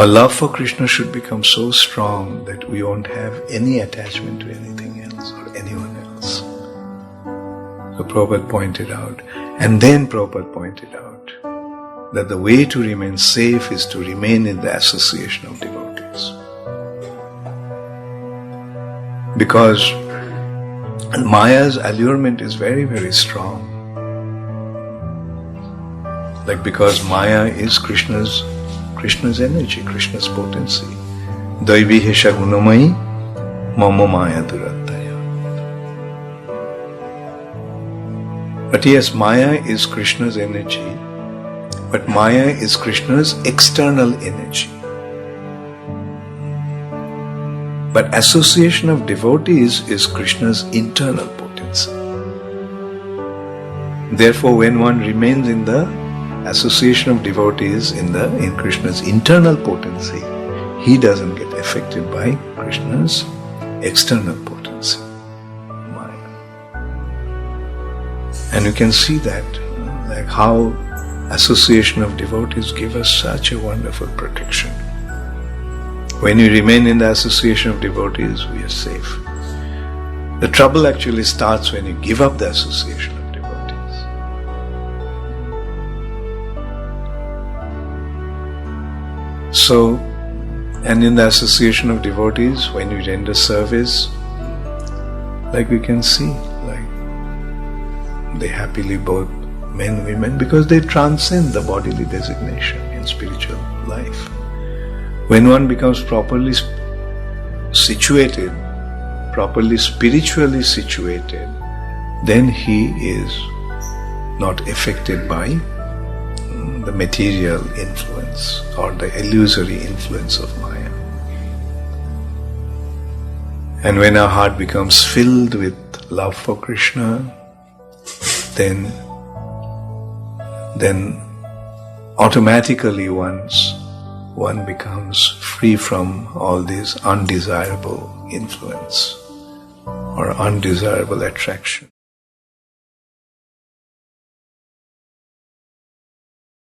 Our love for Krishna should become so strong that we won't have any attachment to anything else or anyone else. So Prabhupada pointed out, and then Prabhupada pointed out that the way to remain safe is to remain in the association of devotees. Because Maya's allurement is very, very strong. Like because Maya is Krishna's energy, Krishna's potency. Daivī guṇa-mayī, māyā duratyayā. But yes, Maya is Krishna's energy, but Maya is Krishna's external energy. But association of devotees is Krishna's internal potency. Therefore, when one remains in the association of devotees in Krishna's internal potency, he doesn't get affected by Krishna's external potency, Maya. And you can see that, like how association of devotees give us such a wonderful protection. When we remain in the association of devotees, we are safe. The trouble actually starts when you give up the association of devotees. So, and in the association of devotees, when we render service, like we can see, like they happily both men, women, because they transcend the bodily designation in spiritual life. When one becomes properly situated, properly spiritually situated, then he is not affected by the material influence or the illusory influence of Maya. And when our heart becomes filled with love for Krishna, then automatically one becomes free from all these undesirable influence or undesirable attraction.